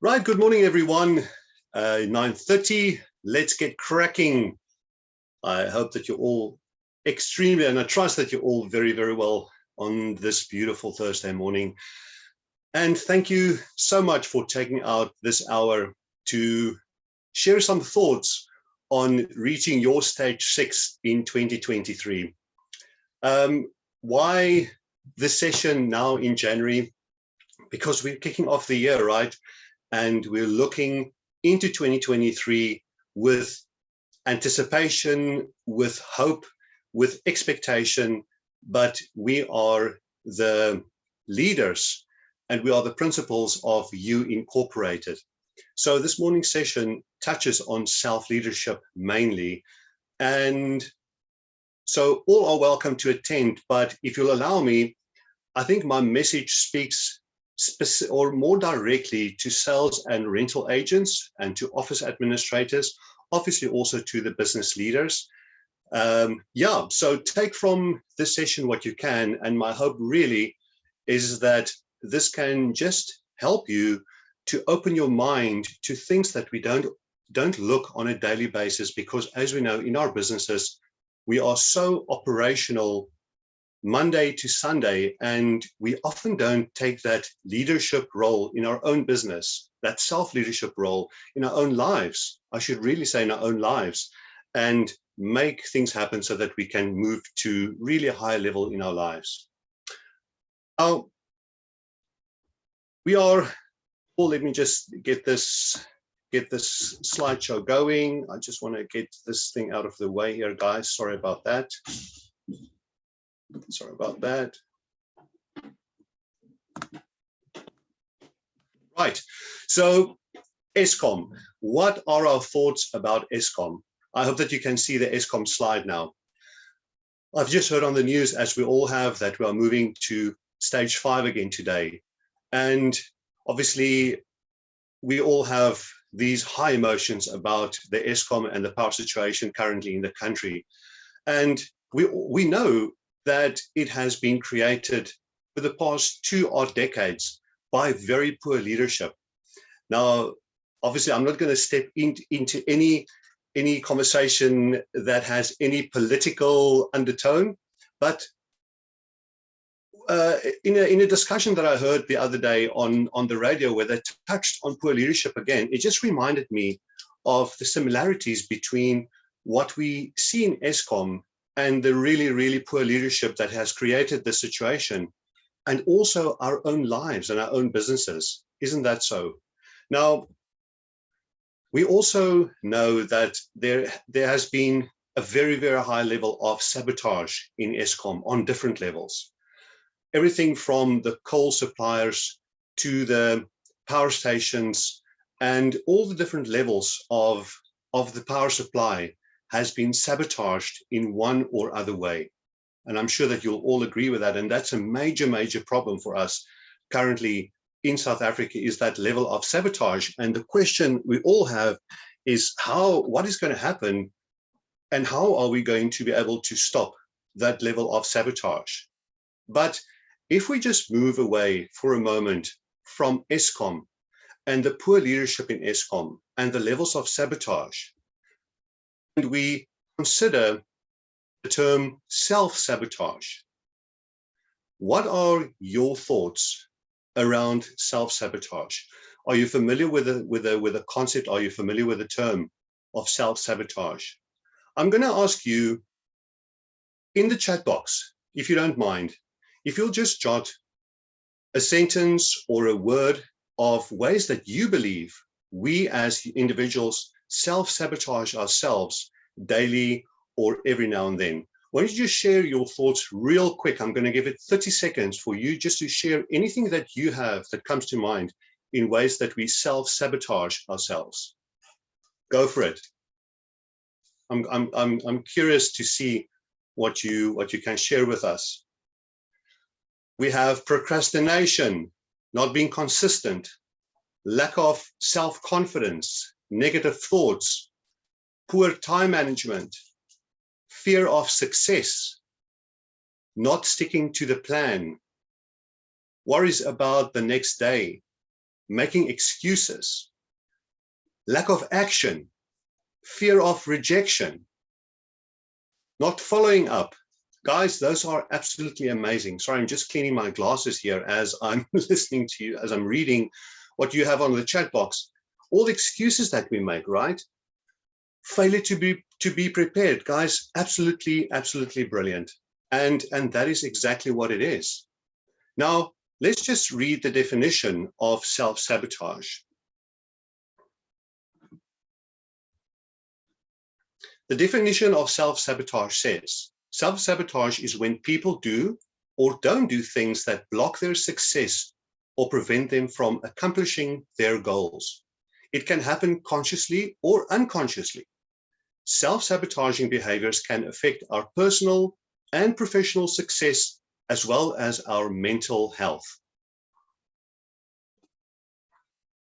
Right, good morning, everyone. 9:30, let's get cracking. I hope that you're all extremely, and I trust that you're all very, very well on this beautiful Thursday morning. And thank you so much for taking out this hour to share some thoughts on reaching your stage 6 in 2023. Why this session now in January? Because we're kicking off the year, right? And we're looking into 2023 with anticipation, with hope, with expectation, but we are the leaders and we are the principles of You Incorporated. So this morning's session touches on self-leadership mainly, and so all are welcome to attend, but if you'll allow me, I think my message speaks or more directly to sales and rental agents and to office administrators, obviously also to the business leaders. So take from this session what you can, and my hope really is that this can just help you to open your mind to things that we don't look on a daily basis, because as we know, in our businesses, we are so operational Monday to Sunday, and we often don't take that leadership role in our own business, that self-leadership role in our own lives. I should really say in our own lives, and make things happen so that we can move to really a higher level in our lives. Let me just get this slideshow going. I just want to get this thing out of the way here, guys. Sorry about that. Right, so Eskom, what are our thoughts about Eskom? I hope that you can see the Eskom slide now. I've just heard on the news, as we all have, that we are moving to stage 5 again today. And obviously, we all have these high emotions about the Eskom and the power situation currently in the country. And we know that it has been created for the past 2 odd decades by very poor leadership. Now, obviously, I'm not going to step into any conversation that has any political undertone, but in a discussion that I heard the other day on the radio where they touched on poor leadership again, it just reminded me of the similarities between what we see in Eskom and the really, really poor leadership that has created this situation, and also our own lives and our own businesses. Isn't that so? Now, we also know that there has been a very, very high level of sabotage in Eskom on different levels. Everything from the coal suppliers to the power stations and all the different levels of the power supply has been sabotaged in one or other way. And I'm sure that you'll all agree with that. And that's a major, major problem for us currently in South Africa, is that level of sabotage. And the question we all have is what is going to happen, and how are we going to be able to stop that level of sabotage? But if we just move away for a moment from Eskom and the poor leadership in Eskom and the levels of sabotage, and we consider the term self-sabotage, what are your thoughts around self-sabotage? Are you familiar with the concept? Are you familiar with the term of self-sabotage? I'm going to ask you in the chat box, if you don't mind, if you'll just jot a sentence or a word of ways that you believe we as individuals self-sabotage ourselves daily or every now and then. Why don't you just share your thoughts real quick? I'm going to give it 30 seconds for you just to share anything that you have that comes to mind in ways that we self-sabotage ourselves. Go for it. I'm curious to see what you can share with us. We have procrastination, not being consistent, lack of self-confidence, negative thoughts, poor time management, fear of success, not sticking to the plan, worries about the next day, making excuses, lack of action, fear of rejection, not following up. Guys, those are absolutely amazing. Sorry, I'm just cleaning my glasses here as I'm listening to you, as I'm reading what you have on the chat box. All the excuses that we make, right? Failure to be prepared, guys, absolutely, absolutely brilliant. And that is exactly what it is. Now, let's just read the definition of self-sabotage. The definition of self-sabotage says, self-sabotage is when people do or don't do things that block their success or prevent them from accomplishing their goals. It can happen consciously or unconsciously. Self-sabotaging behaviors can affect our personal and professional success as well as our mental health.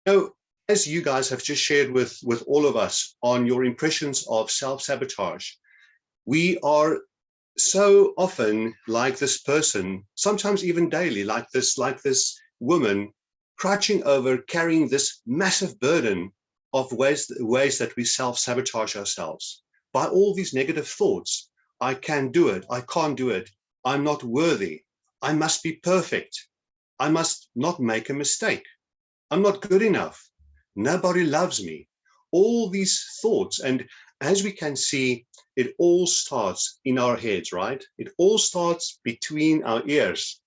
Now, as you guys have just shared with all of us on your impressions of self-sabotage, we are so often like this person, sometimes even daily, like this woman crouching over, carrying this massive burden of ways that we self-sabotage ourselves by all these negative thoughts. I can do it. I can't do it. I'm not worthy. I must be perfect. I must not make a mistake. I'm not good enough. Nobody loves me. All these thoughts. And as we can see, it all starts in our heads, right? It all starts between our ears,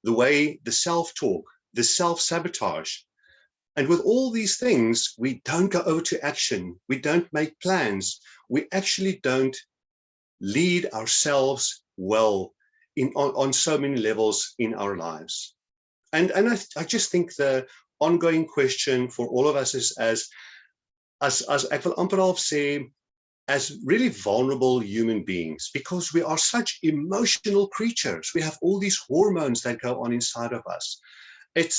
the way the self-talk, the self-sabotage. And with all these things, we don't go over to action. We don't make plans. We actually don't lead ourselves well on so many levels in our lives. And I just think the ongoing question for all of us is as ek wil amper half sê, as really vulnerable human beings, because we are such emotional creatures. We have all these hormones that go on inside of us. It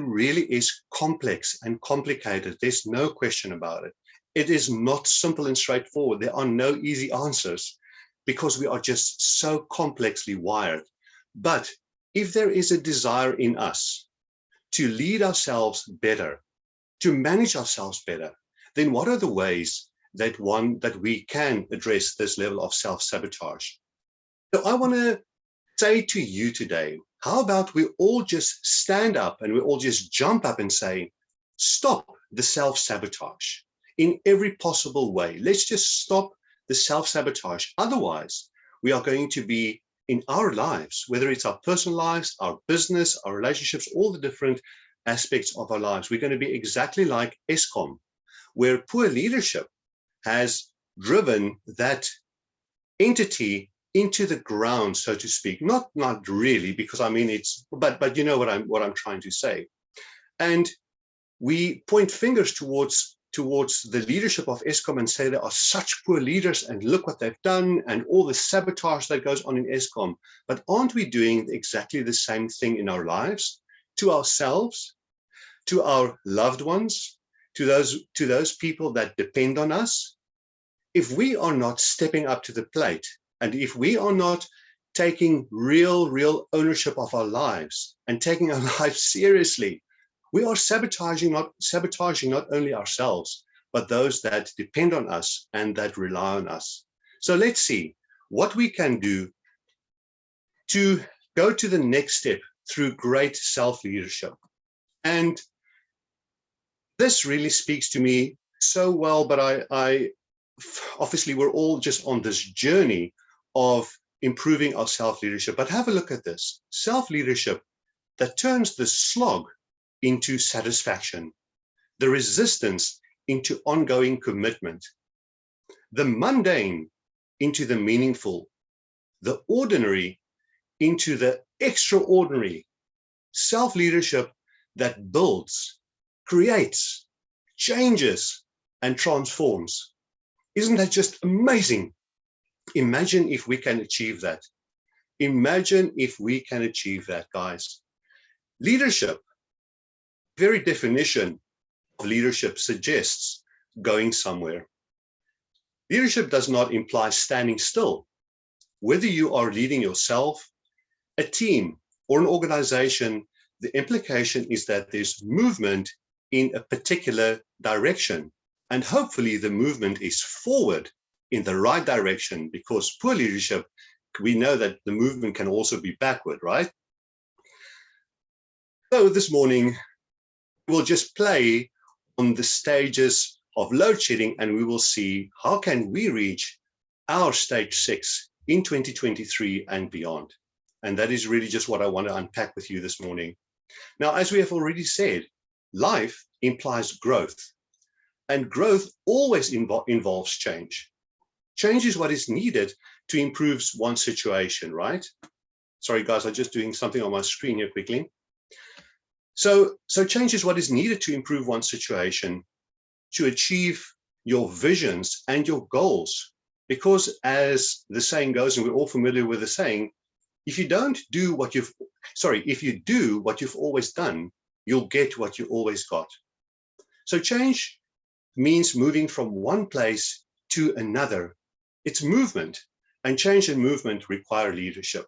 really is complex and complicated. There's no question about it. It is not simple and straightforward. There are no easy answers because we are just so complexly wired. But if there is a desire in us to lead ourselves better, to manage ourselves better, then what are the ways that we can address this level of self-sabotage? So I want to say to you today, how about we all just stand up and we all just jump up and say, stop the self-sabotage in every possible way. Let's just stop the self-sabotage. Otherwise, we are going to be in our lives, whether it's our personal lives, our business, our relationships, all the different aspects of our lives, we're going to be exactly like Eskom, where poor leadership has driven that entity into the ground, so to speak. Not really, because I mean but you know what I'm trying to say. And we point fingers towards the leadership of Eskom and say they are such poor leaders and look what they've done and all the sabotage that goes on in Eskom. But aren't we doing exactly the same thing in our lives, to ourselves, to our loved ones, to those people that depend on us? If we are not stepping up to the plate, and if we are not taking real ownership of our lives and taking our lives seriously, we are sabotaging not only ourselves, but those that depend on us and that rely on us. So let's see what we can do to go to the next step through great self-leadership. And this really speaks to me so well, but I obviously we're all just on this journey of improving our self-leadership. But have a look at this. Self-leadership that turns the slog into satisfaction, the resistance into ongoing commitment, the mundane into the meaningful, the ordinary into the extraordinary. Self-leadership that builds, creates, changes, and transforms. Isn't that just amazing? Imagine if we can achieve that. Imagine if we can achieve that, guys. Leadership, very definition of leadership suggests going somewhere. Leadership does not imply standing still. Whether you are leading yourself, a team, or an organization, the implication is that there's movement in a particular direction. And hopefully the movement is forward in the right direction, because poor leadership, we know that the movement can also be backward, right? So this morning, we'll just play on the stages of load shedding, and we will see how can we reach our stage 6 in 2023 and beyond. And that is really just what I want to unpack with you this morning. Now, as we have already said, life implies growth, and growth always involves change. Change is what is needed to improve one's situation, right? Sorry, guys, I'm just doing something on my screen here quickly. So change is what is needed to improve one's situation, to achieve your visions and your goals. Because as the saying goes, and we're all familiar with the saying, if you do what you've always done, you'll get what you always got. So change means moving from one place to another. It's movement, and change and movement require leadership.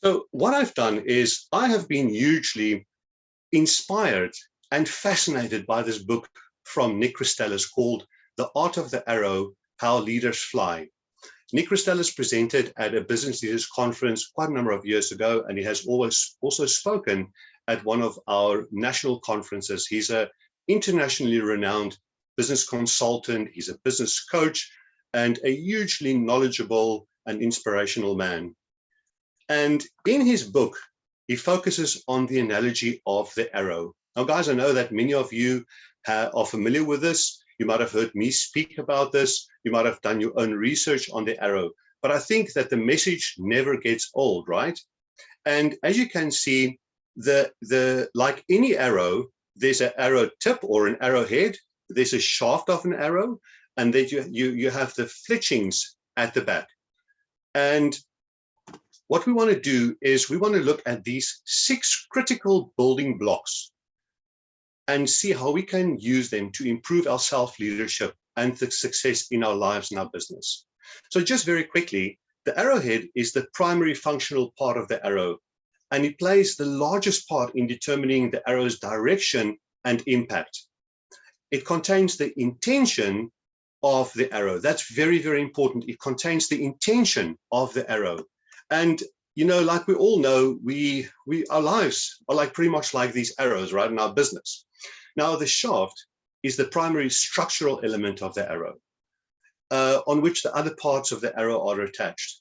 So what I've done is I have been hugely inspired and fascinated by this book from Nick Christelis called The Art of the Arrow, How Leaders Fly. Nick Christelis presented at a business leaders conference quite a number of years ago, and he has always also spoken at one of our national conferences. He's an internationally renowned business consultant, he's a business coach, and a hugely knowledgeable and inspirational man. And in his book, he focuses on the analogy of the arrow. Now, guys, I know that many of you are familiar with this. You might have heard me speak about this. You might have done your own research on the arrow. But I think that the message never gets old, right? And as you can see, like any arrow, there's an arrow tip or an arrowhead. There's a shaft of an arrow, and then you have the fletchings at the back. And what we want to do is we want to look at these 6 critical building blocks and see how we can use them to improve our self-leadership and the success in our lives and our business. So just very quickly, the arrowhead is the primary functional part of the arrow, and it plays the largest part in determining the arrow's direction and impact. It contains the intention of the arrow. That's very, very important. It contains the intention of the arrow. And, you know, like we all know, our lives are like pretty much like these arrows, right, in our business. Now, the shaft is the primary structural element of the arrow, on which the other parts of the arrow are attached.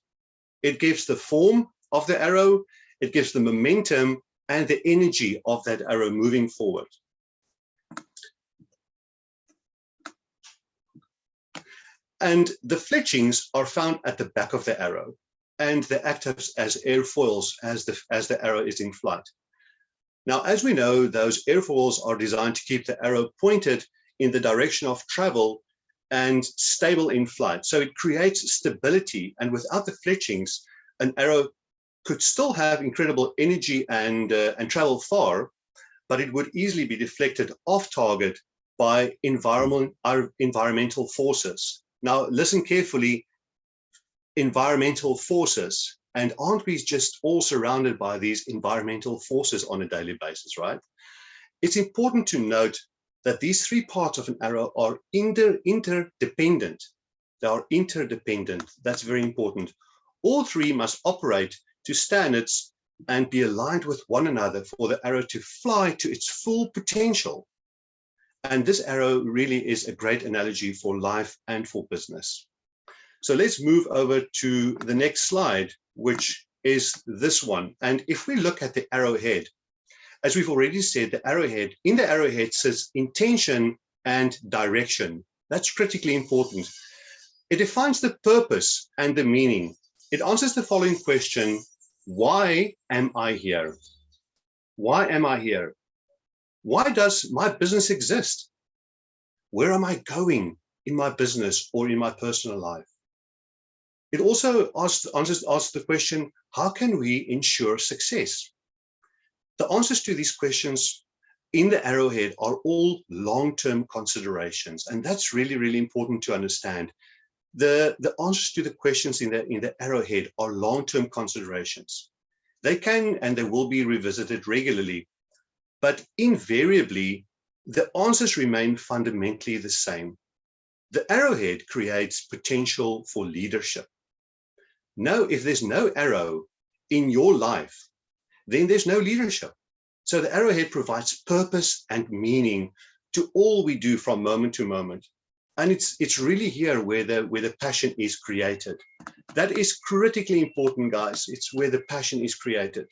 It gives the form of the arrow, it gives the momentum and the energy of that arrow moving forward. And the fletchings are found at the back of the arrow, and they act as airfoils as the arrow is in flight. Now, as we know, those airfoils are designed to keep the arrow pointed in the direction of travel and stable in flight. So it creates stability, and without the fletchings, an arrow could still have incredible energy and travel far, but it would easily be deflected off target by environmental forces. Now, listen carefully, environmental forces. And aren't we just all surrounded by these environmental forces on a daily basis, right? It's important to note that these 3 parts of an arrow are interdependent. They are interdependent. That's very important. All 3 must operate to standards and be aligned with one another for the arrow to fly to its full potential. And this arrow really is a great analogy for life and for business. So let's move over to the next slide, which is this one. And if we look at the arrowhead, as we've already said, in the arrowhead sits intention and direction. That's critically important. It defines the purpose and the meaning. It answers the following question: why am I here? Why am I here? Why does my business exist? Where am I going in my business or in my personal life? It also asks the question, how can we ensure success? The answers to these questions in the arrowhead are all long-term considerations, and that's really, really important to understand. The answers to the questions in the arrowhead are long-term considerations. They can and they will be revisited regularly, but invariably, the answers remain fundamentally the same. The arrowhead creates potential for leadership. No, if there's no arrow in your life, then there's no leadership. So the arrowhead provides purpose and meaning to all we do from moment to moment. And it's really here where the passion is created. That is critically important, guys. It's where the passion is created.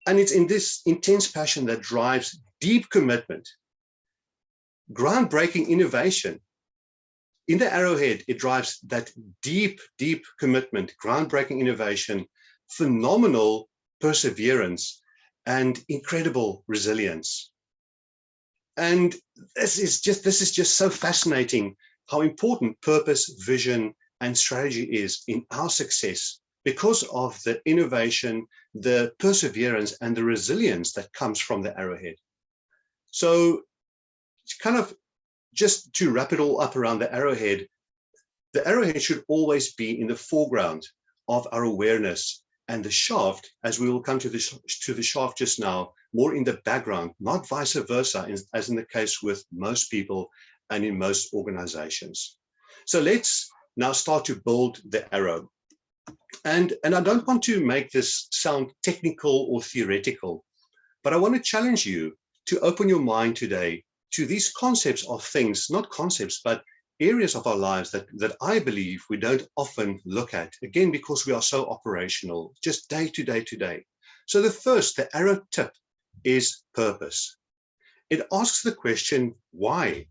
And it's in this intense passion that drives deep commitment, groundbreaking innovation. In the arrowhead, it drives that deep, deep commitment, groundbreaking innovation, phenomenal perseverance, and incredible resilience. And this is just so fascinating how important purpose, vision, and strategy is in our success because of the innovation, the perseverance, and the resilience that comes from the arrowhead. So kind of just to wrap it all up around the arrowhead should always be in the foreground of our awareness, and the shaft, as we will come to the shaft just now, more in the background, not vice versa, as in the case with most people and in most organizations. So let's now start to build the arrow. And I don't want to make this sound technical or theoretical, but I want to challenge you to open your mind today to these concepts of things, not concepts, but areas of our lives that I believe we don't often look at, again, because we are so operational, just day to day to day. So the arrow tip is purpose. It asks the question, why?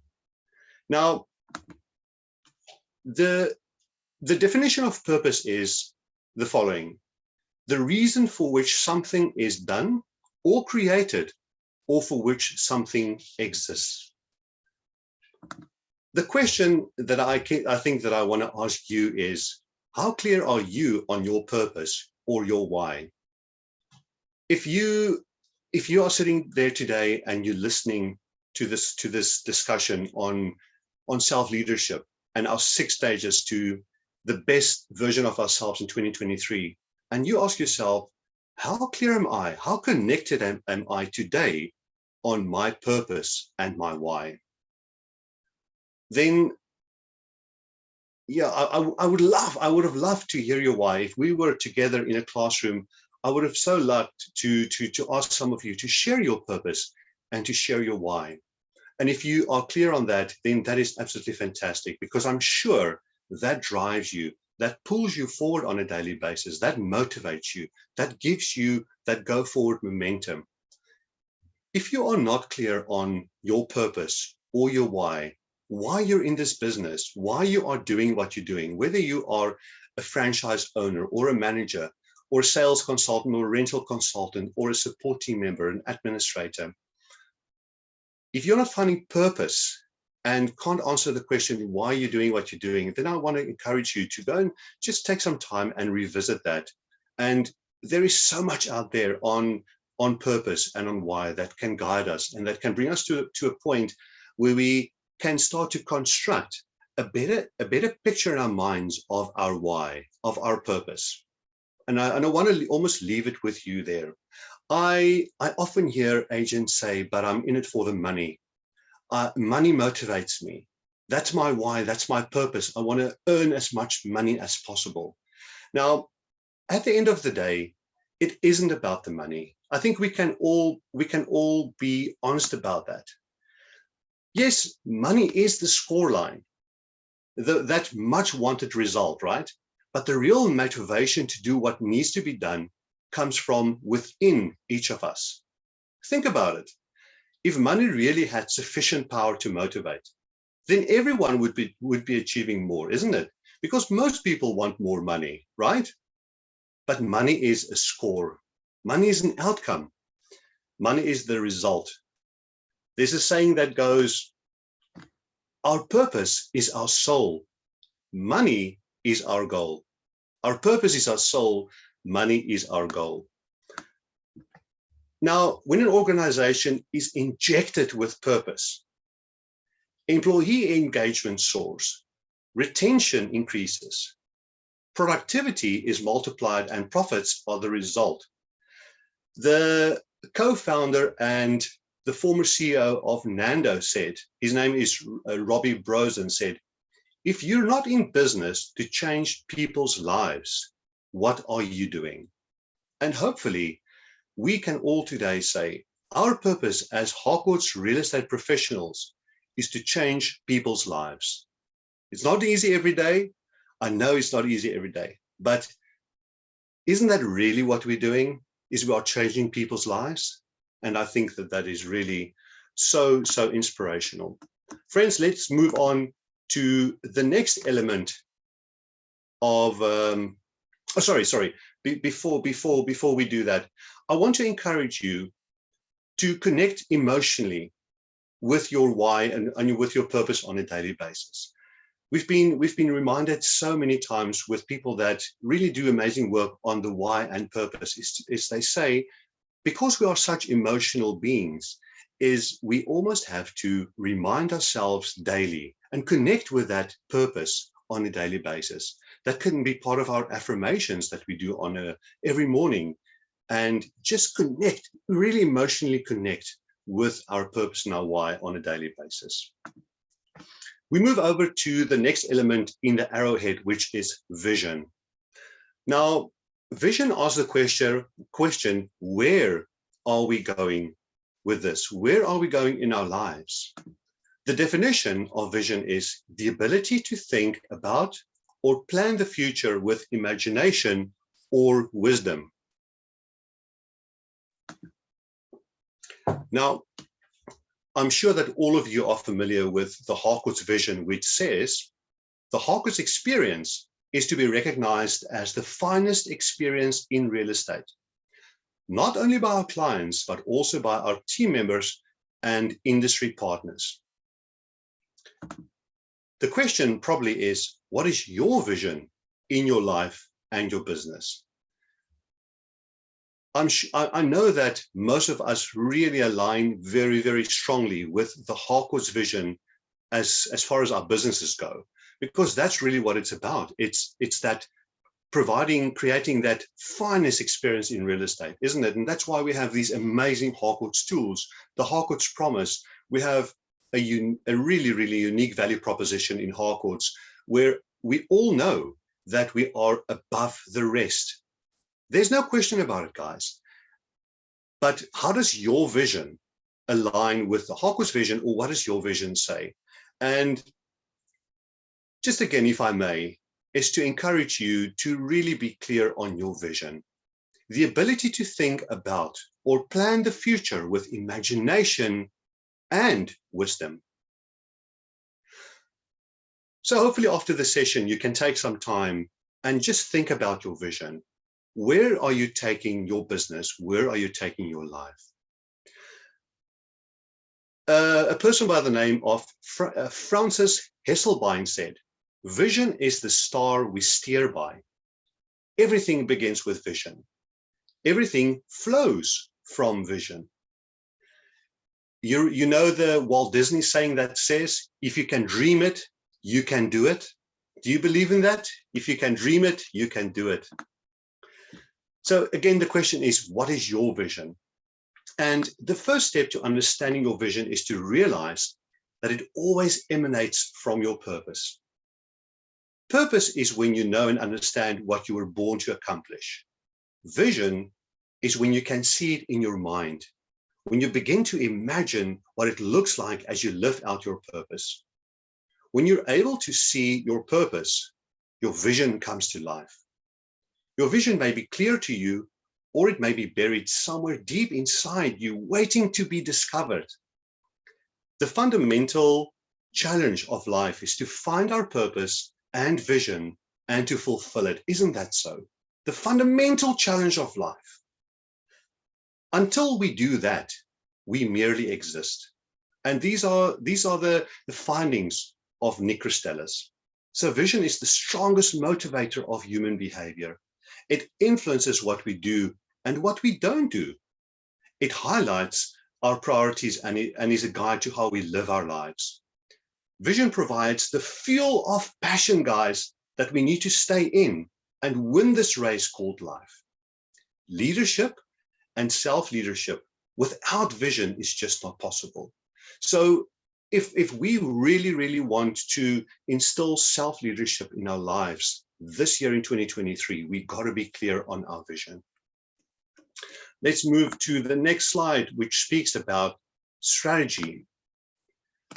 Now, the definition of purpose is the following: the reason for which something is done or created, or for which something exists. The question that I think that I want to ask you is, how clear are you on your purpose or your why? If you are sitting there today and you're listening to this discussion on self-leadership and our 6 stages to the best version of ourselves in 2023, and you ask yourself, how clear am I? How connected am I today on my purpose and my why? Then, yeah, I would have loved to hear your why. If we were together in a classroom, I would have so loved to ask some of you to share your purpose and to share your why. And if you are clear on that, then that is absolutely fantastic, because I'm sure that drives you, that pulls you forward on a daily basis, that motivates you, that gives you that go forward momentum. If you are not clear on your purpose or your why you're in this business, why you are doing what you're doing, whether you are a franchise owner or a manager or a sales consultant or a rental consultant or a support team member, an administrator, if you're not finding purpose and can't answer the question why you're doing what you're doing, then I want to encourage you to go and just take some time and revisit that. And there is so much out there on purpose and on why that can guide us and that can bring us to a point where we can start to construct a better picture in our minds of our why, of our purpose. And I want to almost leave it with you there. I often hear agents say, but I'm in it for the money. Money motivates me. That's my why, that's my purpose. I want to earn as much money as possible. Now, at the end of the day, it isn't about the money. I think we can all be honest about that. Yes, money is the scoreline, that much wanted result, right? But the real motivation to do what needs to be done comes from within each of us. Think about it. If money really had sufficient power to motivate, then everyone would be achieving more, isn't it? Because most people want more money, right? But money is a score. Money is an outcome. Money is the result. There's a saying that goes, our purpose is our soul. Money is our goal. Our purpose is our soul. Money is our goal. Now, when an organization is injected with purpose, employee engagement soars, retention increases, productivity is multiplied and profits are the result. The co-founder and the former CEO of Nando said, his name is Robbie Brosen, said, if you're not in business to change people's lives, what are you doing? And hopefully we can all today say our purpose as Harcourt's real estate professionals is to change people's lives. It's not easy every day. I know it's not easy every day, but isn't that really what we're doing? Is we are changing people's lives? And I think that that is really so inspirational. Friends, let's move on to the next element of, before we do that, I want to encourage you to connect emotionally with your why and with your purpose on a daily basis. We've been reminded so many times with people that really do amazing work on the why and purpose is they say, because we are such emotional beings, is we almost have to remind ourselves daily and connect with that purpose on a daily basis. That can be part of our affirmations that we do on every morning, and just connect, really emotionally connect with our purpose and our why on a daily basis. We move over to the next element in the arrowhead, which is vision. Now, vision asks the question, where are we going with this? Where are we going in our lives? The definition of vision is the ability to think about or plan the future with imagination or wisdom. Now, I'm sure that all of you are familiar with the Harcourt's vision, which says the Harcourt's experience is to be recognized as the finest experience in real estate, not only by our clients, but also by our team members and industry partners. The question probably is, what is your vision in your life and your business? I know that most of us really align very, very strongly with the Harcourt's vision as far as our businesses go, because that's really what it's about. It's that creating that finest experience in real estate, isn't it? And that's why we have these amazing Harcourt's tools, the Harcourt's promise. We have a really, really unique value proposition in Harcourt's, where we all know that we are above the rest. There's no question about it, guys. But how does your vision align with the Harcourt's vision, or what does your vision say? And just again, if I may, is to encourage you to really be clear on your vision. The ability to think about or plan the future with imagination and wisdom. So hopefully after the session, you can take some time and just think about your vision. Where are you taking your business? Where are you taking your life? A person by the name of Francis Hesselbein said, vision is the star we steer by. Everything begins with vision. Everything flows from vision. You know the Walt Disney saying that says, if you can dream it, you can do it. Do you believe in that? If you can dream it, you can do it. So again, the question is, what is your vision? And the first step to understanding your vision is to realize that it always emanates from your purpose. Purpose is when you know and understand what you were born to accomplish. Vision is when you can see it in your mind, when you begin to imagine what it looks like as you live out your purpose. When you're able to see your purpose, your vision comes to life. Your vision may be clear to you, or it may be buried somewhere deep inside you, waiting to be discovered. The fundamental challenge of life is to find our purpose and vision and to fulfill it. Isn't that so? The fundamental challenge of life. Until we do that, we merely exist. And these are the findings of Nick Christelis. So vision is the strongest motivator of human behavior. It influences what we do and what we don't do. It highlights our priorities and is a guide to how we live our lives. Vision provides the fuel of passion, guys, that we need to stay in and win this race called life. Leadership and self-leadership without vision is just not possible. So if we really, really want to instill self-leadership in our lives this year in 2023, we got to be clear on our vision. Let's move to the next slide, which speaks about strategy.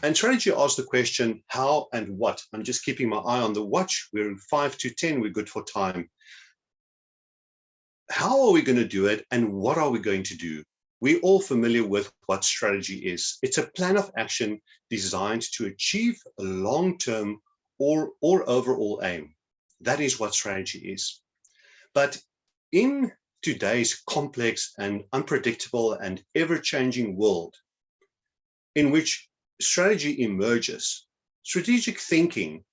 And strategy asks the question, how and what? I'm just keeping my eye on the watch. We're in 5 to 10, we're good for time. How are we going to do it, and what are we going to do? We're all familiar with what strategy is. It's a plan of action designed to achieve a long-term or overall aim. That is what strategy is. But in today's complex and unpredictable and ever-changing world in which strategy emerges, strategic thinking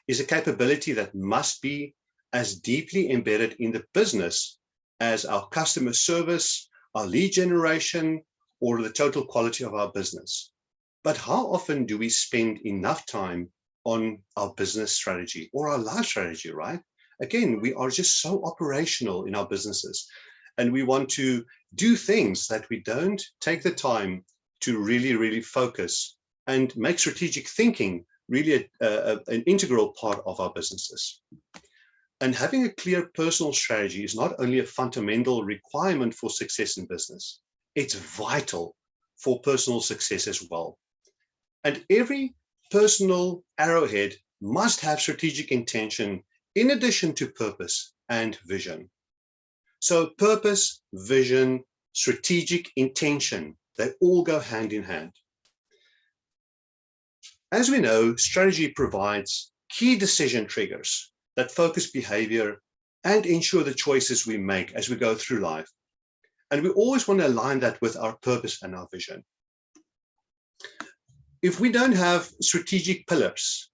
is a capability that must be as deeply embedded in the business as our customer service, our lead generation, or the total quality of our business. But how often do we spend enough time on our business strategy or our life strategy, right? Again, we are just so operational in our businesses, and we want to do things that we don't take the time to really, really focus and make strategic thinking really an integral part of our businesses. And having a clear personal strategy is not only a fundamental requirement for success in business, it's vital for personal success as well. And every personal arrowhead must have strategic intention in addition to purpose and vision. So purpose, vision, strategic intention, they all go hand in hand. As we know, strategy provides key decision triggers that focus behavior and ensure the choices we make as we go through life. And we always want to align that with our purpose and our vision. If we don't have strategic pillars,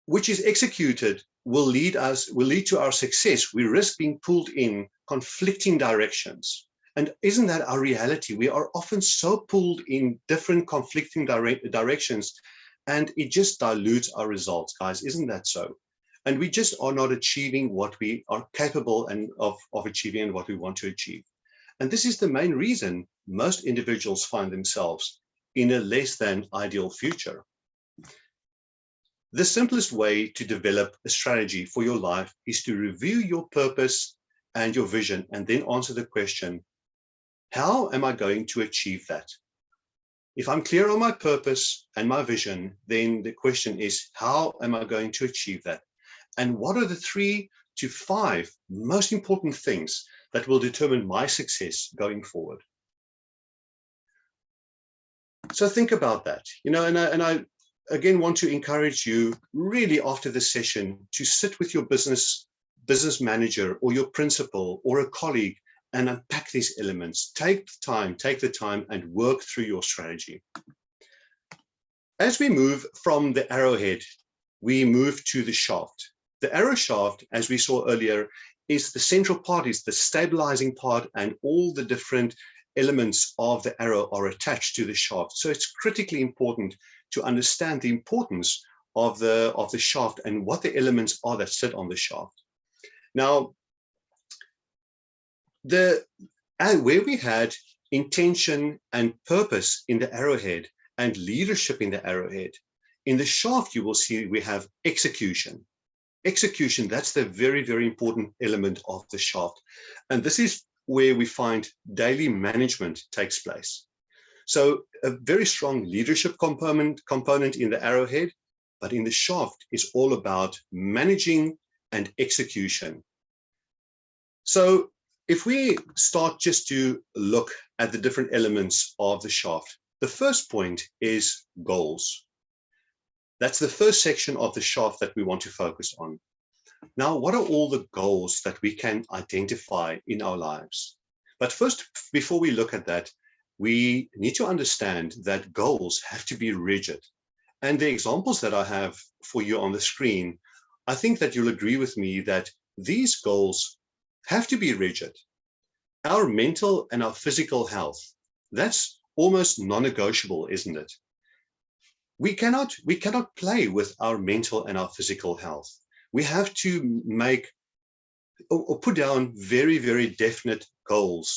which is executed, will lead to our success, we risk being pulled in conflicting directions. And isn't that our reality? We are often so pulled in different conflicting directions, and it just dilutes our results, guys. Isn't that so? And we just are not achieving what we are capable of achieving and what we want to achieve. And this is the main reason most individuals find themselves in a less than ideal future. The simplest way to develop a strategy for your life is to review your purpose and your vision, and then answer the question, how am I going to achieve that? If I'm clear on my purpose and my vision, then the question is, how am I going to achieve that? And what are the 3 to 5 most important things that will determine my success going forward? So think about that, and I again want to encourage you really after this session to sit with your business manager or your principal or a colleague and unpack these elements. Take the time and work through your strategy. As we move from the arrowhead, we move to the shaft. The arrow shaft, as we saw earlier, is the central part, is the stabilizing part, and all the different elements of the arrow are attached to the shaft. So it's critically important to understand the importance of the shaft and what the elements are that sit on the shaft. Now, where we had intention and purpose in the arrowhead and leadership in the arrowhead, in the shaft you will see we have execution. Execution, that's the very, very important element of the shaft. And this is where we find daily management takes place. So a very strong leadership component in the arrowhead, but in the shaft is all about managing and execution. So if we start just to look at the different elements of the shaft, the first point is goals. That's the first section of the shaft that we want to focus on. Now, what are all the goals that we can identify in our lives? But first, before we look at that, we need to understand that goals have to be rigid. And the examples that I have for you on the screen, I think that you'll agree with me that these goals have to be rigid. Our mental and our physical health, that's almost non-negotiable, isn't it? we cannot play with our mental and our physical health. We have to make or put down very, very definite goals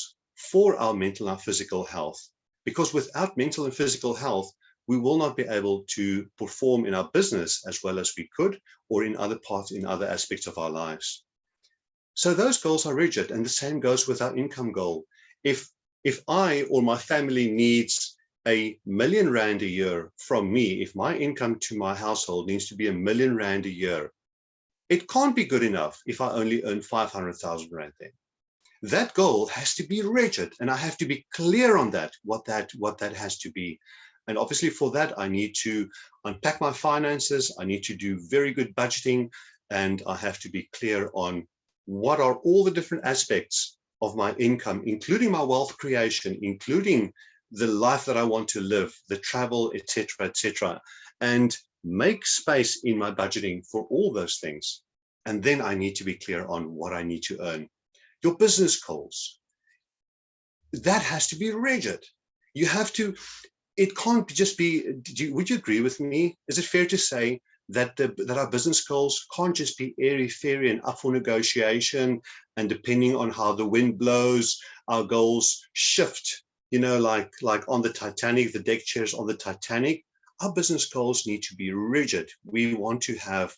for our mental and physical health, because without mental and physical health, we will not be able to perform in our business as well as we could, or in other parts, in other aspects of our lives. So those goals are rigid, and the same goes with our income goal. If I or my family needs R1 million a year from me, if my income to my household needs to be R1 million a year, it can't be good enough if I only earn 500,000 Rand then. That goal has to be rigid, and I have to be clear on that, what that has to be. And obviously for that, I need to unpack my finances. I need to do very good budgeting, and I have to be clear on what are all the different aspects of my income, including my wealth creation, including the life that I want to live, the travel, etc., and make space in my budgeting for all those things. And then I need to be clear on what I need to earn. Your business goals, that has to be rigid. You have to, it can't just be, would you agree with me? Is it fair to say that our business goals can't just be airy-fairy and up for negotiation, and depending on how the wind blows, our goals shift, you know, like on the Titanic, the deck chairs on the Titanic? Our business goals need to be rigid. We want to have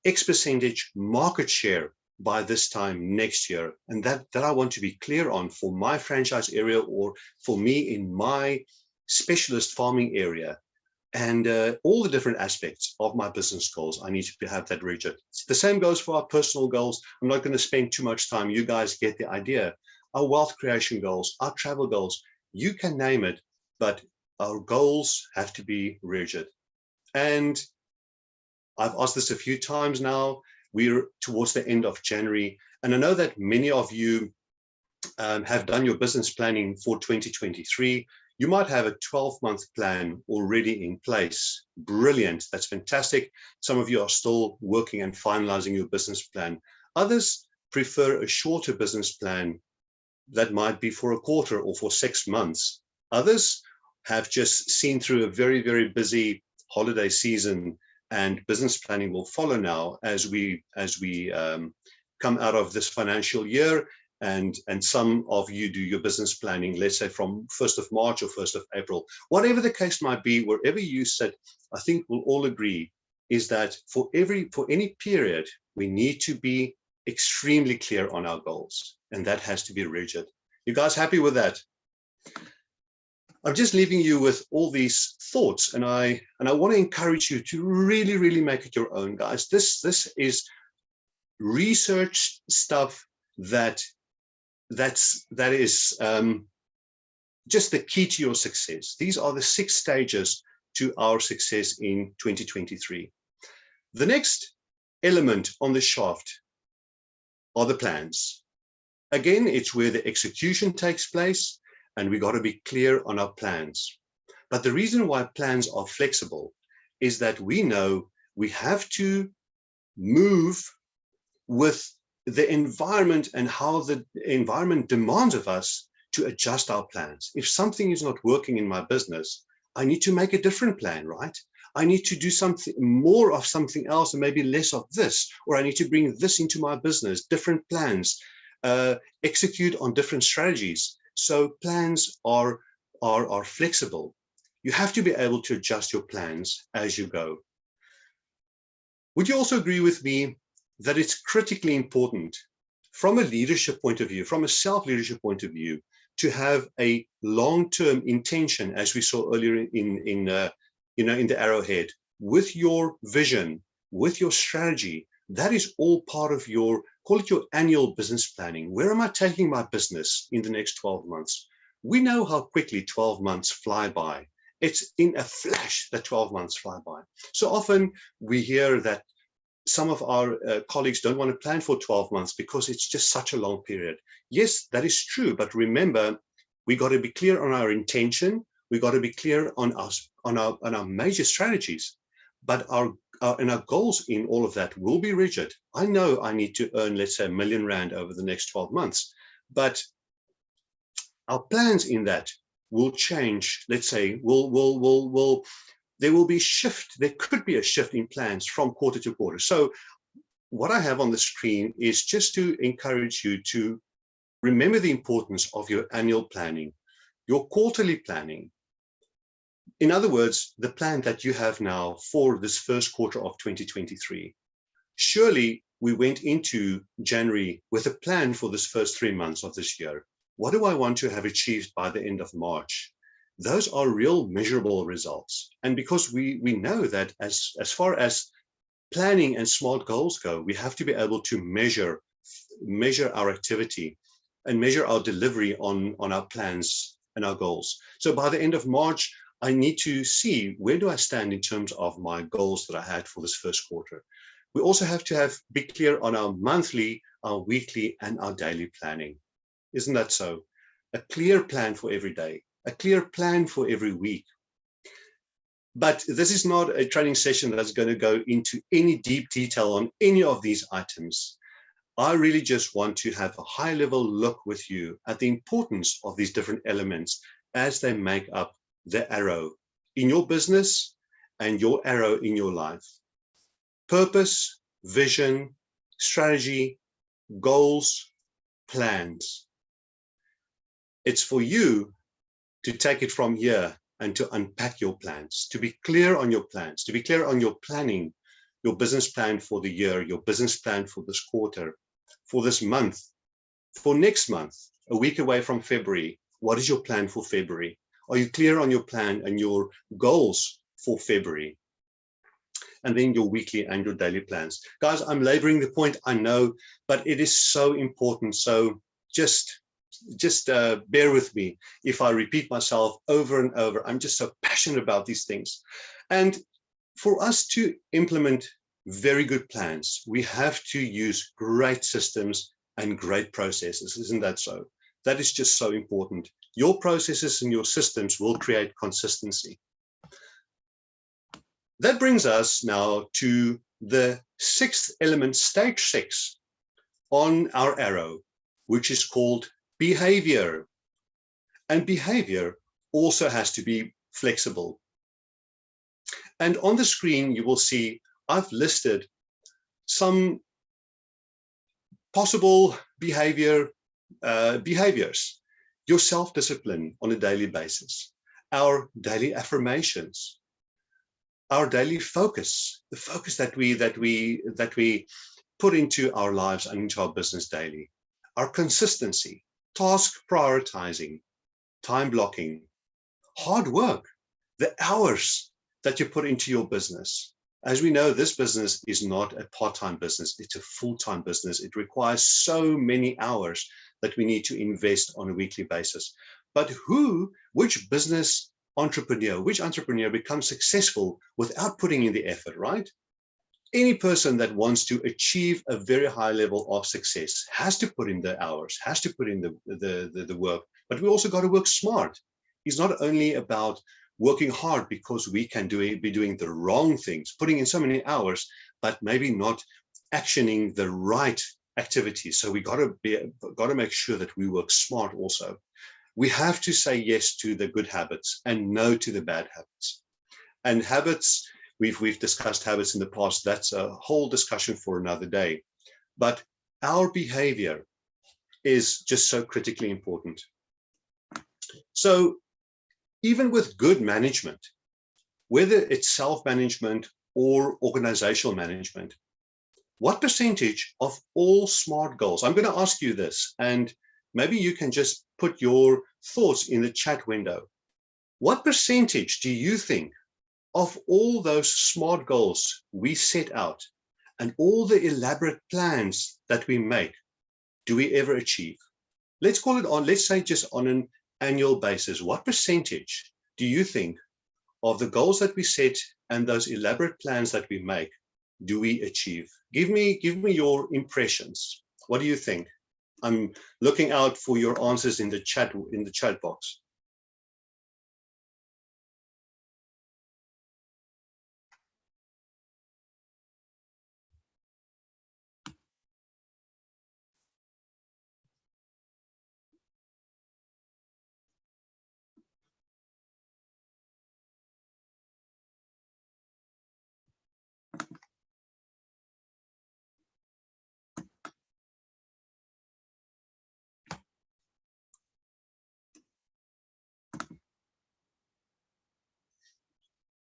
X percentage market share by this time next year. And that I want to be clear on for my franchise area, or for me in my specialist farming area, and all the different aspects of my business goals. I need to have that rigid. The same goes for our personal goals. I'm not going to spend too much time. You guys get the idea. Our wealth creation goals, our travel goals, you can name it, but our goals have to be rigid. And I've asked this a few times now. We're towards the end of January, and I know that many of you have done your business planning for 2023. You might have a 12-month plan already in place. Brilliant. That's fantastic. Some of you are still working and finalizing your business plan. Others prefer a shorter business plan that might be for a quarter or for 6 months. Others have just seen through a very, very busy holiday season, and business planning will follow now as we come out of this financial year. And some of you do your business planning, let's say from 1st of March or 1st of April. Whatever the case might be, wherever you sit, I think we'll all agree is that for any period, we need to be extremely clear on our goals, and that has to be rigid. You guys happy with that? I'm just leaving you with all these thoughts, and I want to encourage you to really, really make it your own, guys. This is research stuff that is just the key to your success. These are the 6 stages to our success in 2023. The next element on the shaft are the plans. Again, it's where the execution takes place, and we got to be clear on our plans. But the reason why plans are flexible is that we know we have to move with the environment and how the environment demands of us to adjust our plans. If something is not working in my business, I need to make a different plan, right? I need to do something more of something else and maybe less of this, or I need to bring this into my business, different plans, execute on different strategies. So plans are flexible. You have to be able to adjust your plans as you go. Would you also agree with me that it's critically important from a leadership point of view, from a self-leadership point of view, to have a long-term intention, as we saw earlier in the arrowhead, with your vision, with your strategy? That is all part of your, call it your annual business planning. Where am I taking my business in the next 12 months? We know how quickly 12 months fly by. It's in a flash that 12 months fly by. So often we hear that some of our colleagues don't want to plan for 12 months because it's just such a long period. Yes, that is true. But remember, we got to be clear on our intention. We got to be clear on our major strategies. But our goals in all of that will be rigid. I know I need to earn, let's say, R1 million over the next 12 months. But our plans in that will change. Let's say we'll there will be there could be a shift in plans from quarter to quarter. So what I have on the screen is just to encourage you to remember the importance of your annual planning, your quarterly planning. In other words, the plan that you have now for this first quarter of 2023. Surely we went into January with a plan for this first 3 months of this year. What do I want to have achieved by the end of March? Those are real measurable results. And because we know that as far as planning and SMART goals go, we have to be able to measure our activity and measure our delivery on our plans and our goals. So by the end of March, I need to see where do I stand in terms of my goals that I had for this first quarter. We also have to be clear on our monthly, our weekly, and our daily planning. Isn't that so? A clear plan for every day, a clear plan for every week. But this is not a training session that's going to go into any deep detail on any of these items. I really just want to have a high-level look with you at the importance of these different elements as they make up the arrow in your business and your arrow in your life. Purpose, vision, strategy, goals, plans. It's for you to take it from here and to unpack your plans, to be clear on your plans, to be clear on your planning, your business plan for the year, your business plan for this quarter, for this month, for next month, a week away from February. What is your plan for February? Are you clear on your plan and your goals for February? And then your weekly and your daily plans. Guys, I'm laboring the point, I know, but it is so important. So just bear with me if I repeat myself over and over. I'm just so passionate about these things. And for us to implement very good plans, we have to use great systems and great processes. Isn't that so? That is just so important. Your processes and your systems will create consistency. That brings us now to the sixth element, stage 6 on our arrow, which is called behavior. And behavior also has to be flexible. And on the screen, you will see I've listed some possible behaviors. Your self-discipline on a daily basis, our daily affirmations, our daily focus, the focus that we put into our lives and into our business daily, our consistency, task prioritizing, time blocking, hard work, the hours that you put into your business. As we know, this business is not a part-time business, it's a full-time business. It requires so many hours that we need to invest on a weekly basis. But which business entrepreneur, which entrepreneur becomes successful without putting in the effort, right? Any person that wants to achieve a very high level of success has to put in the hours, has to put in the work, but we also got to work smart. It's not only about working hard because we can be doing the wrong things, putting in so many hours, but maybe not actioning the right activities. So we got to make sure that we work smart also. We have to say yes to the good habits and no to the bad habits. And habits, we've discussed habits in the past. That's a whole discussion for another day. But our behavior is just so critically important. So even with good management, whether it's self-management or organizational management, what percentage of all SMART goals, I'm going to ask you this, and maybe you can just put your thoughts in the chat window. What percentage do you think of all those SMART goals we set out and all the elaborate plans that we make, do we ever achieve? Let's call it let's say just on an annual basis. What percentage do you think of the goals that we set and those elaborate plans that we make do we achieve? Give me your impressions. What do you think? I'm looking out for your answers in the chat box.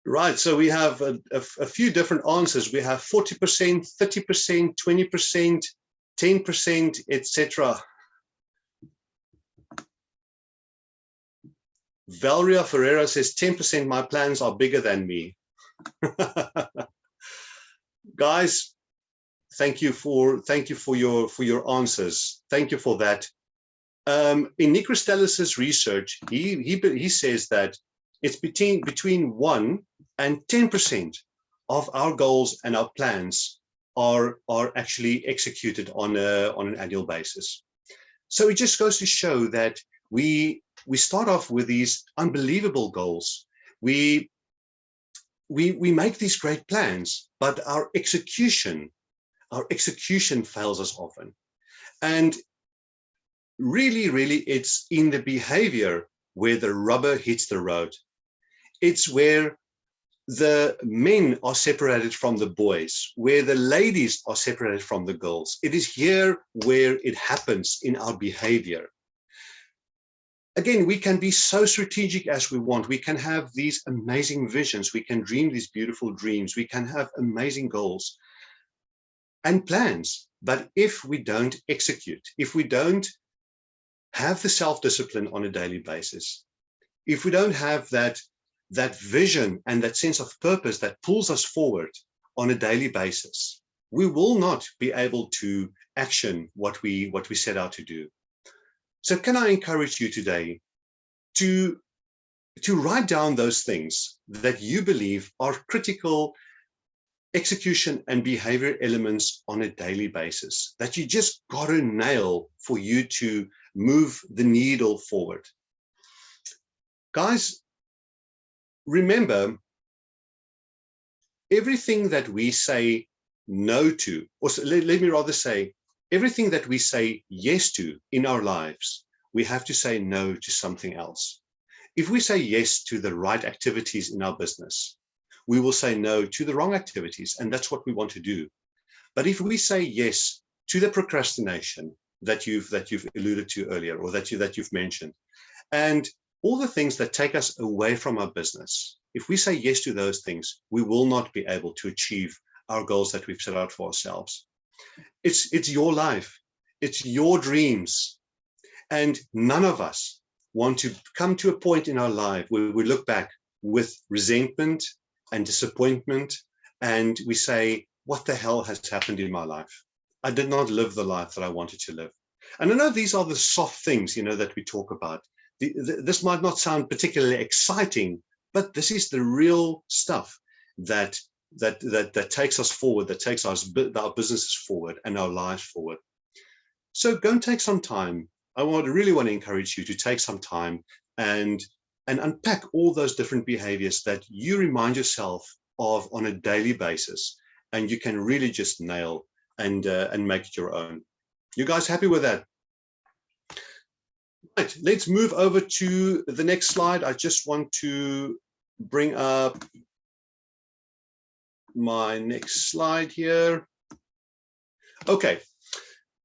Right, so we have a few different answers. We have 40%, 30%, 20%, 10%, etc. Valeria Ferreira says 10%, my plans are bigger than me. Guys, thank you for your answers. Thank you for that. In Nick Christelis's research, he says that it's between 1 and 10% of our goals and our plans are actually executed on an annual basis. So it just goes to show that we start off with these unbelievable goals. We make these great plans, but our execution fails us often. And really, it's in the behavior where the rubber hits the road. It's where the men are separated from the boys, where the ladies are separated from the girls. It is here where it happens in our behavior. Again, we can be so strategic as we want. We can have these amazing visions. We can dream these beautiful dreams. We can have amazing goals and plans. But if we don't execute, if we don't have the self-discipline on a daily basis, if we don't have that vision and that sense of purpose that pulls us forward on a daily basis, we will not be able to action what we set out to do. So can I encourage you today to write down those things that you believe are critical execution and behavior elements on a daily basis that you just got to nail for you to move the needle forward. Guys, remember, everything that we say no to, or let me rather say, everything that we say yes to in our lives, we have to say no to something else. If we say yes to the right activities in our business, we will say no to the wrong activities, and that's what we want to do. But if we say yes to the procrastination that you've alluded to earlier, or that you've mentioned, and all the things that take us away from our business, if we say yes to those things, we will not be able to achieve our goals that we've set out for ourselves. It's your life, it's your dreams, and none of us want to come to a point in our life where we look back with resentment and disappointment, and we say, what the hell has happened in my life? I did not live the life that I wanted to live. And I know these are the soft things, that we talk about. This might not sound particularly exciting, but this is the real stuff that takes us forward, that takes our businesses forward and our lives forward. So go and take some time. I really want to encourage you to take some time and unpack all those different behaviors that you remind yourself of on a daily basis, and you can really just nail and make it your own. You guys happy with that? Right, let's move over to the next slide. I just want to bring up my next slide here. Okay,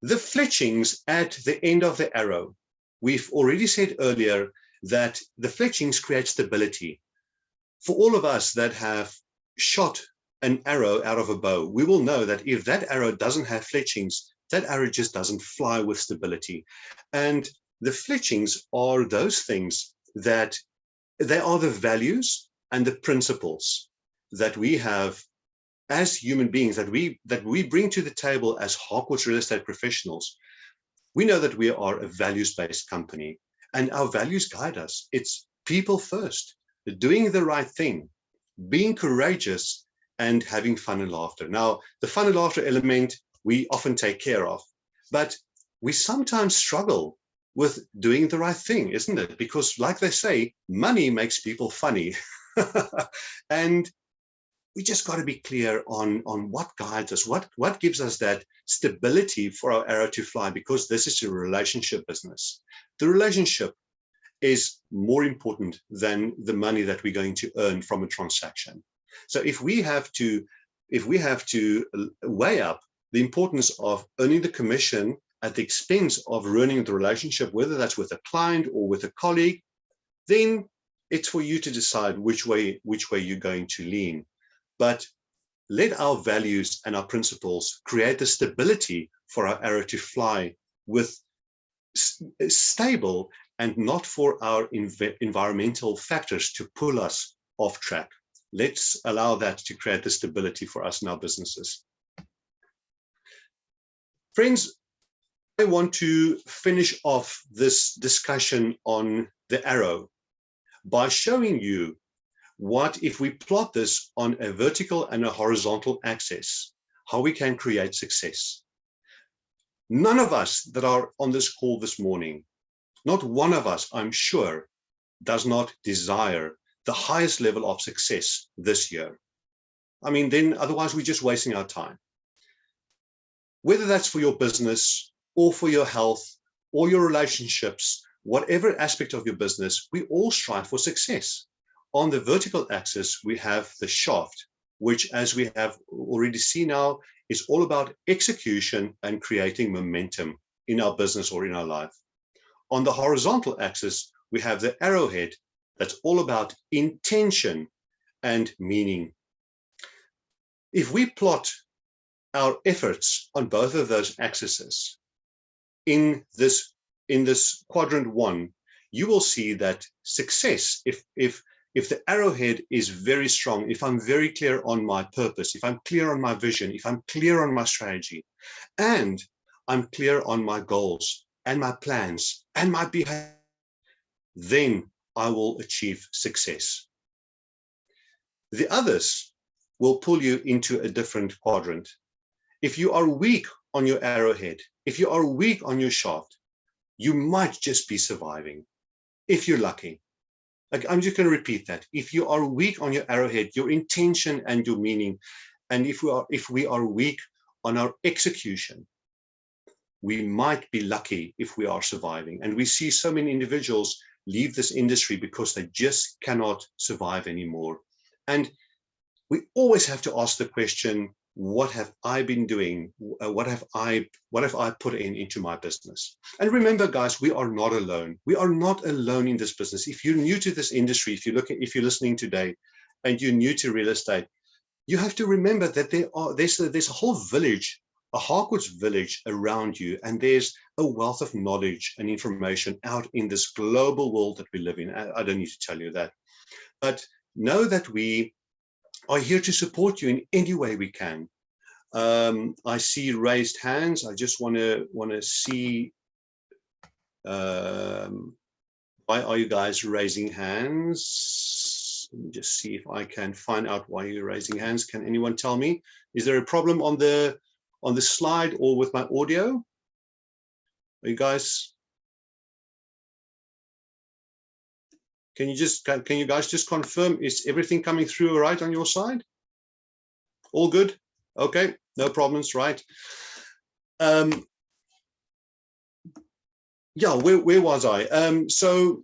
the fletchings at the end of the arrow. We've already said earlier that the fletchings create stability. For all of us that have shot an arrow out of a bow, we will know that if that arrow doesn't have fletchings, that arrow just doesn't fly with stability. And the fletchings are those things that they are the values and the principles that we have as human beings, that we bring to the table as Harcourts Real Estate Professionals. We know that we are a values-based company, and our values guide us. It's people first, doing the right thing, being courageous, and having fun and laughter. Now, the fun and laughter element we often take care of, but we sometimes struggle with doing the right thing, isn't it? Because like they say, money makes people funny. And we just got to be clear on what guides us, what gives us that stability for our arrow to fly, because this is a relationship business. The relationship is more important than the money that we're going to earn from a transaction. So if we have to weigh up the importance of earning the commission at the expense of ruining the relationship, whether that's with a client or with a colleague, then it's for you to decide which way you're going to lean. But let our values and our principles create the stability for our arrow to fly with stable, and not for our environmental factors to pull us off track. Let's allow that to create the stability for us in our businesses. Friends, I want to finish off this discussion on the arrow by showing you what if we plot this on a vertical and a horizontal axis, how we can create success. None of us that are on this call this morning, not one of us, I'm sure, does not desire the highest level of success this year. I mean, then otherwise we're just wasting our time. Whether that's for your business or for your health or your relationships, whatever aspect of your business, we all strive for success. On the vertical axis, we have the shaft, which, as we have already seen now, is all about execution and creating momentum in our business or in our life. On the horizontal axis, we have the arrowhead, that's all about intention and meaning. If we plot our efforts on both of those axes in this quadrant one, you will see that success, if the arrowhead is very strong, if I'm very clear on my purpose, if I'm clear on my vision, if I'm clear on my strategy, and I'm clear on my goals and my plans and my behavior, then I will achieve success. The others will pull you into a different quadrant. If you are weak on your arrowhead, if you are weak on your shaft, you might just be surviving, if you're lucky. Like, I'm just going to repeat that. If you are weak on your arrowhead, your intention and your meaning, and if we are weak on our execution, we might be lucky if we are surviving. And we see so many individuals leave this industry because they just cannot survive anymore. And we always have to ask the question, what have I been doing? What have I put into my business? And remember, guys, we are not alone. We are not alone in this business. If you're new to this industry, if you're listening today and you're new to real estate, you have to remember that there's a whole village, a Harcourts village around you, and there's a wealth of knowledge and information out in this global world that we live in. I don't need to tell you that, but know that we are here to support you in any way we can. I see raised hands. I just want to see, why are you guys raising hands? Let me just see if I can find out why you're raising hands. Can anyone tell me? Is there a problem on the slide or with my audio? Are you guys? Can you guys just confirm, is everything coming through all right on your side? All good? Okay, no problems, right? Yeah, where was I? So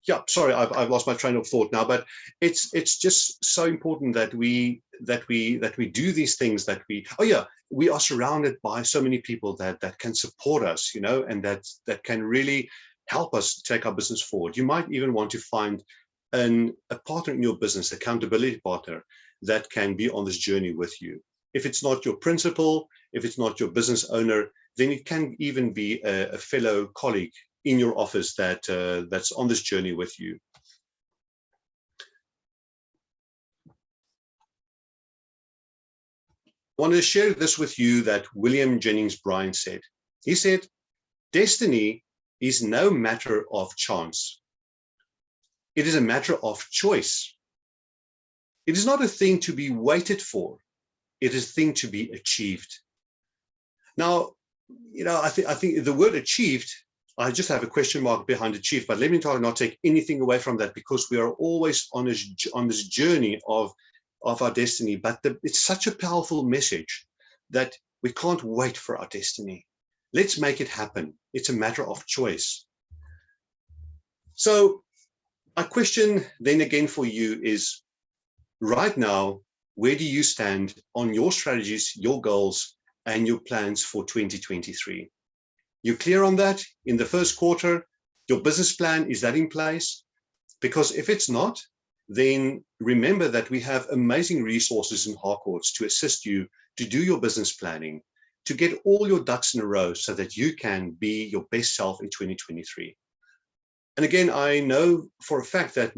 yeah, sorry, I've lost my train of thought now, but it's just so important that we do these things, we are surrounded by so many people that can support us, you know, and that can really help us take our business forward. You might even want to find a partner in your business, accountability partner, that can be on this journey with you. If it's not your principal, if it's not your business owner, then it can even be a fellow colleague in your office that's on this journey with you. I want to share this with you that William Jennings Bryan said. He said, "Destiny is no matter of chance. It is a matter of choice. It is not a thing to be waited for. It is a thing to be achieved." Now, you know, I think the word achieved, I just have a question mark behind achieved, but let me not take anything away from that, because we are always on this journey of our destiny. But it's such a powerful message that we can't wait for our destiny. Let's make it happen. It's a matter of choice. So my question then again for you is, right now, where do you stand on your strategies, your goals, and your plans for 2023? You clear on that in the first quarter? Your business plan, is that in place? Because if it's not, then remember that we have amazing resources in Harcourts to assist you to do your business planning, to get all your ducks in a row so that you can be your best self in 2023. And again, I know for a fact that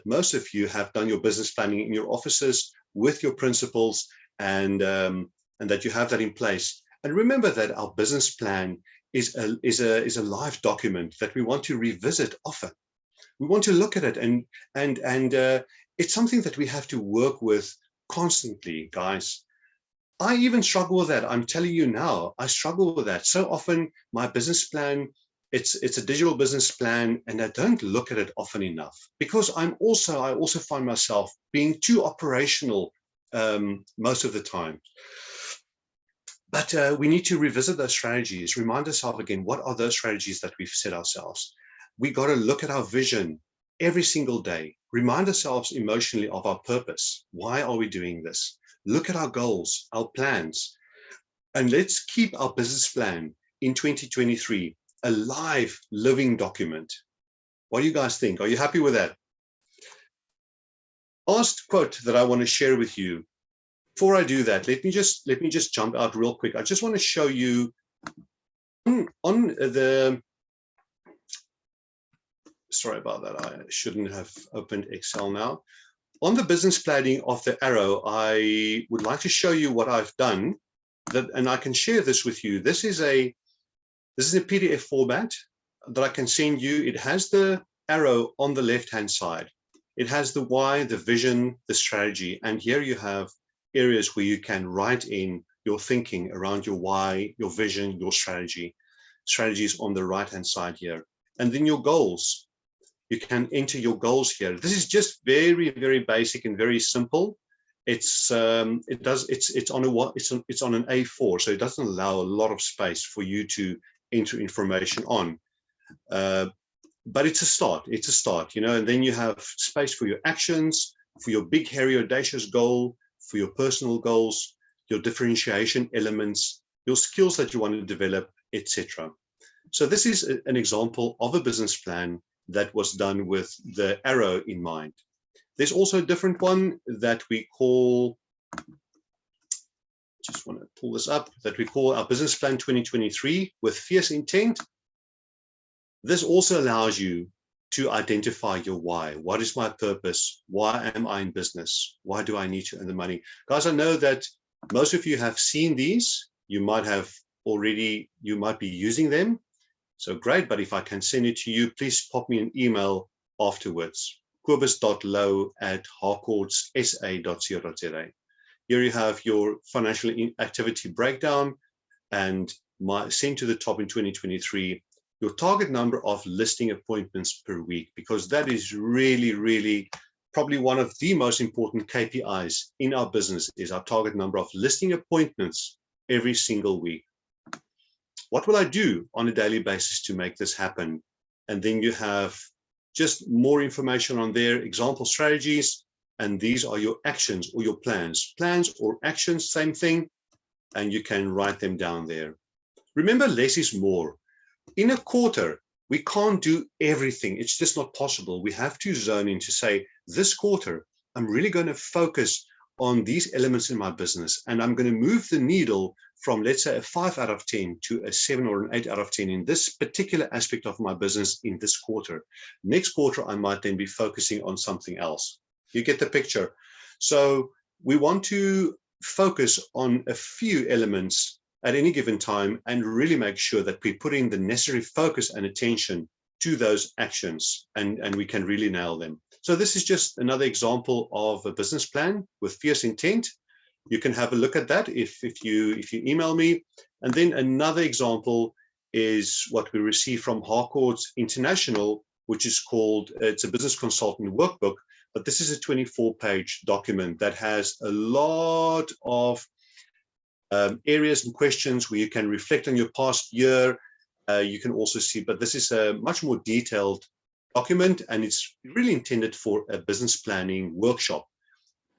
most of you have done your business planning in your offices with your principals, and that you have that in place. And remember that our business plan is a live document that we want to revisit often. We want to look at it, and it's something that we have to work with constantly, guys. I even struggle with that. I'm telling you now, I struggle with that. So often my business plan, it's a digital business plan, and I don't look at it often enough because I also find myself being too operational most of the time. But we need to revisit those strategies, remind ourselves again, what are those strategies that we've set ourselves? We got to look at our vision every single day, remind ourselves emotionally of our purpose. Why are we doing this? Look at our goals, our plans, and let's keep our business plan in 2023 a live, living document. What do you guys think? Are you happy with that? Last quote that I want to share with you. Before I do that, let me just jump out real quick. I just want to show you on the. Sorry about that. I shouldn't have opened Excel now. On the business planning of the Arrow, I would like to show you what I've done, and I can share this with you. This is a PDF format that I can send you. It has the arrow on the left-hand side. It has the why, the vision, the strategy, and here you have areas where you can write in your thinking around your why, your vision, your strategy. Strategies on the right-hand side here, and then your goals. You can enter your goals here. This is just very, very basic and very simple. It's on an A4, so it doesn't allow a lot of space for you to enter information on. But it's a start. It's a start, and then you have space for your actions, for your big, hairy, audacious goal, for your personal goals, your differentiation elements, your skills that you want to develop, etc. So this is an example of a business plan that was done with the arrow in mind. There's also a different one that we call, just want to pull this up, that we call our Business Plan 2023 with Fierce Intent. This also allows you to identify your why. What is my purpose? Why am I in business? Why do I need to earn the money? Guys, I know that most of you have seen these. You might be using them. So great, but if I can send it to you, please pop me an email afterwards. Kobus.low@harcourtsa.co.za. Here you have your financial activity breakdown, and sent to the top in 2023, your target number of listing appointments per week, because that is really, really probably one of the most important KPIs in our business, is our target number of listing appointments every single week. What will I do on a daily basis to make this happen? And then you have just more information on there, example strategies, and these are your actions or your plans. Plans or actions, same thing, and you can write them down there. Remember, less is more. In a quarter, we can't do everything. It's just not possible. We have to zone in to say, this quarter, I'm really going to focus on these elements in my business, and I'm going to move the needle from, let's say, a 5 out of 10 to a 7 or an 8 out of 10 in this particular aspect of my business in this quarter. Next quarter, I might then be focusing on something else. You get the picture. So we want to focus on a few elements at any given time and really make sure that we put in the necessary focus and attention to those actions, and we can really nail them. So this is just another example of a business plan with Fierce Intent. You can have a look at that if you email me. And then another example is what we received from Harcourts International, which is called, it's a business consultant workbook, but this is a 24-page document that has a lot of areas and questions where you can reflect on your past year. You can also see, but this is a much more detailed document, and it's really intended for a business planning workshop.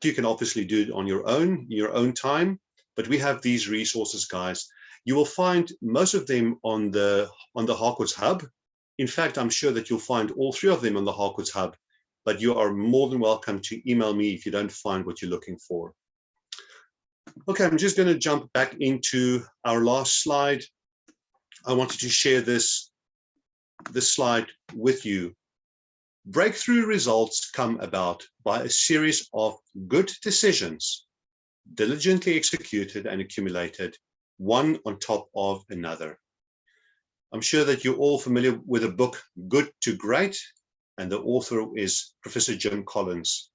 You can obviously do it on your own time, but we have these resources, guys. You will find most of them on the Harcourts Hub. In fact, I'm sure that you'll find all 3 of them on the Harcourts Hub. but you are more than welcome to email me if you don't find what you're looking for. Okay, I'm just going to jump back into our last slide. I wanted to share this slide with you. Breakthrough results come about by a series of good decisions, diligently executed and accumulated, one on top of another. I'm sure that you're all familiar with the book Good to Great, and the author is Professor Jim Collins.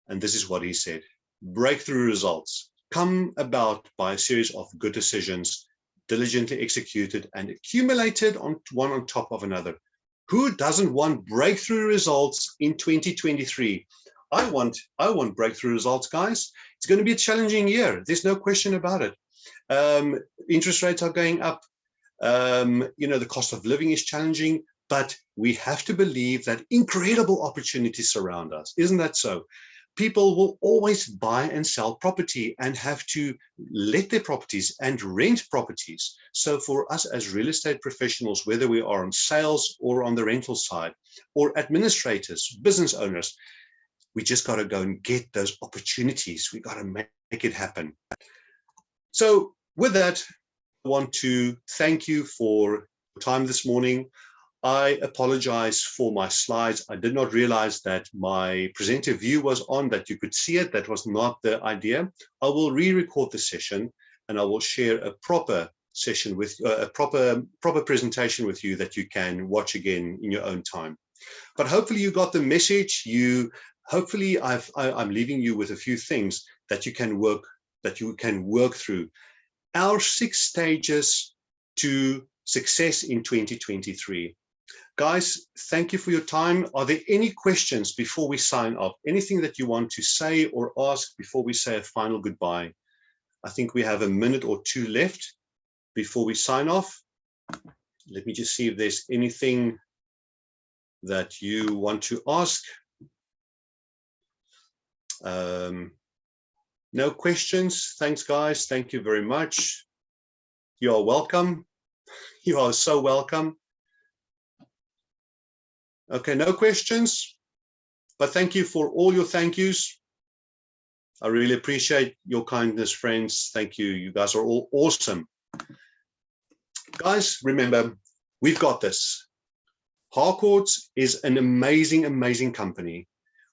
And this is what he said: breakthrough results come about by a series of good decisions, diligently executed and accumulated on one on top of another. Who doesn't want breakthrough results in 2023? I want breakthrough results, guys. It's going to be a challenging year. There's no question about it. Interest rates are going up. The cost of living is challenging, but we have to believe that incredible opportunities surround us. Isn't that so? People will always buy and sell property and have to let their properties and rent properties. So for us as real estate professionals, whether we are on sales or on the rental side, or administrators, business owners, we just got to go and get those opportunities. We got to make it happen. So with that, I want to thank you for your time this morning. I apologize for my slides. I did not realize that my presenter view was on, that you could see it. That was not the idea. I will re-record the session and I will share a proper session with a proper presentation with you that you can watch again in your own time. But hopefully you got the message. Hopefully I'm leaving you with a few things that you can work through. Our 6 stages to success in 2023. Guys, thank you for your time. Are there any questions before we sign off? Anything that you want to say or ask before we say a final goodbye? I think we have a minute or 2 left before we sign off. Let me just see if there's anything that you want to ask. No questions. Thanks, guys. Thank you very much. You are welcome. You are so welcome. Okay, no questions, but thank you for all your thank yous. I really appreciate your kindness, friends. Thank you. You guys are all awesome. Guys, remember, we've got this. Harcourts is an amazing, amazing company.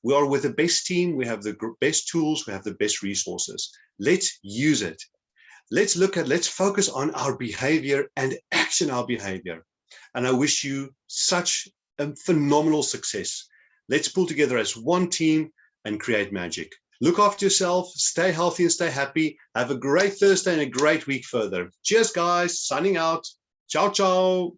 We are with the best team. We have the best tools. We have the best resources. Let's use it. Let's focus on our behavior and action our behavior. And I wish you such a phenomenal success. Let's pull together as one team and create magic. Look after yourself, stay healthy and stay happy. Have a great Thursday and a great week further. Cheers, guys. Signing out. Ciao, ciao.